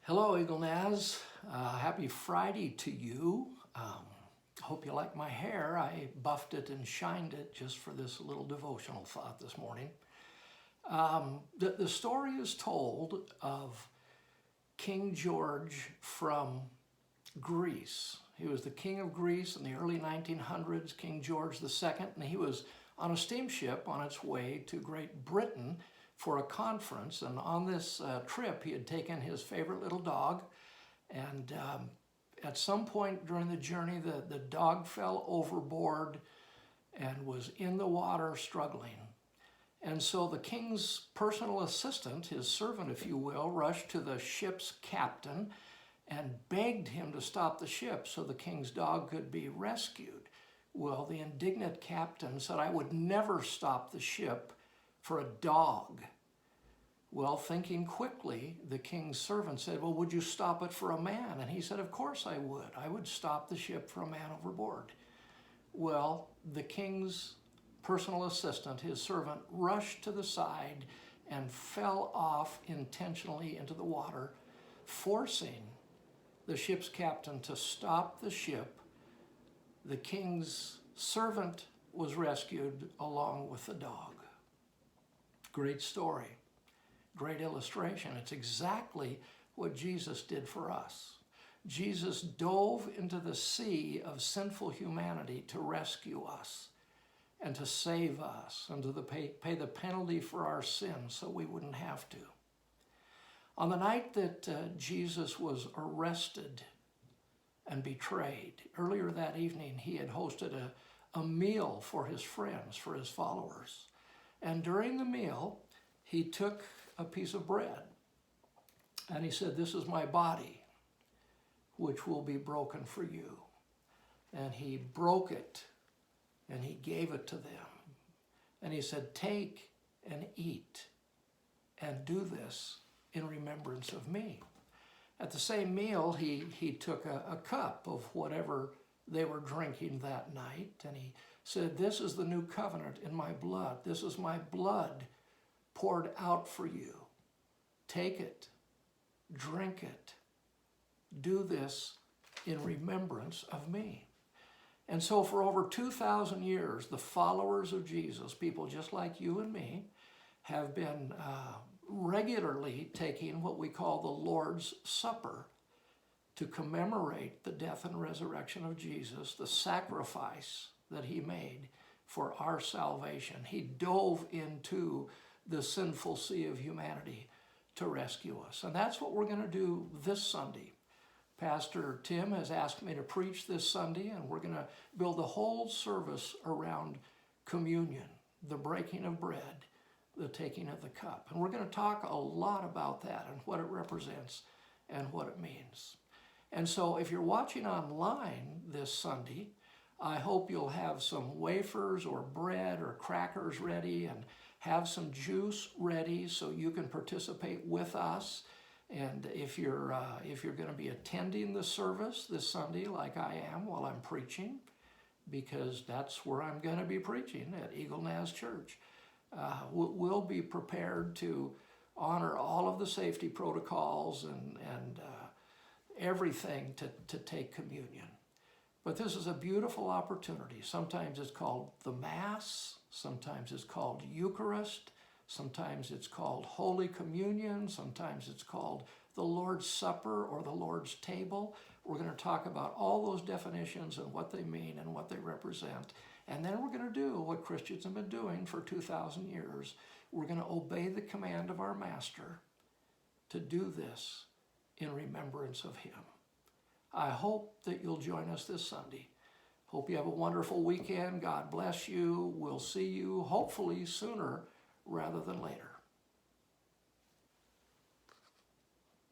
Hello, Eagle Naz. Happy Friday to you. Hope you like my hair. I buffed it and shined it just for this little devotional thought this morning. The story is told of King George from Greece. He was the king of Greece in the early 1900s, King George II, and he was on a steamship on its way to Great Britain for a conference. And on this trip, he had taken his favorite little dog, and at some point during the journey, the dog fell overboard and was in the water struggling. And so the king's personal assistant, his servant, if you will, rushed to the ship's captain and begged him to stop the ship so the king's dog could be rescued. Well, the indignant captain said, "I would never stop the ship for a dog." Well, thinking quickly, the king's servant said, "Well, would you stop it for a man?" And he said, "Of course I would. I would stop the ship for a man overboard." Well, the king's personal assistant, his servant, rushed to the side and fell off intentionally into the water, forcing the ship's captain to stop the ship. The king's servant was rescued along with the dog. Great story, great illustration. It's exactly what Jesus did for us. Jesus dove into the sea of sinful humanity to rescue us and to save us and to pay the penalty for our sins so we wouldn't have to. On the night that Jesus was arrested and betrayed, earlier that evening he had hosted a meal for his friends, for his followers. And during the meal, he took a piece of bread and he said, "This is my body, which will be broken for you." And he broke it and he gave it to them. And he said, "Take and eat and do this in remembrance of me." At the same meal, he took a cup of whatever they were drinking that night, and he said, "This is the new covenant in my blood. This is my blood poured out for you. Take it, drink it, do this in remembrance of me." And so for over 2,000 years, the followers of Jesus, people just like you and me, have been regularly taking what we call the Lord's Supper to commemorate the death and resurrection of Jesus, the sacrifice that he made for our salvation. He dove into the sinful sea of humanity to rescue us. And that's what we're going to do this Sunday. Pastor Tim has asked me to preach this Sunday, and we're going to build the whole service around communion, the breaking of bread, the taking of the cup. And we're going to talk a lot about that and what it represents and what it means. And so if you're watching online this Sunday, I hope you'll have some wafers or bread or crackers ready and have some juice ready so you can participate with us. And if you're going to be attending the service this Sunday like I am while I'm preaching, because that's where I'm going to be preaching at Eagle Naz Church, we'll be prepared to honor all of the safety protocols and everything to take communion. But this is a beautiful opportunity. Sometimes it's called the Mass, sometimes it's called Eucharist, sometimes it's called Holy Communion, sometimes it's called the Lord's Supper or the Lord's Table. We're going to talk about all those definitions and what they mean and what they represent. And then we're going to do what Christians have been doing for 2,000 years. We're going to obey the command of our Master to do this in remembrance of him. I hope that you'll join us this Sunday. Hope you have a wonderful weekend. God bless you. We'll see you hopefully sooner rather than later.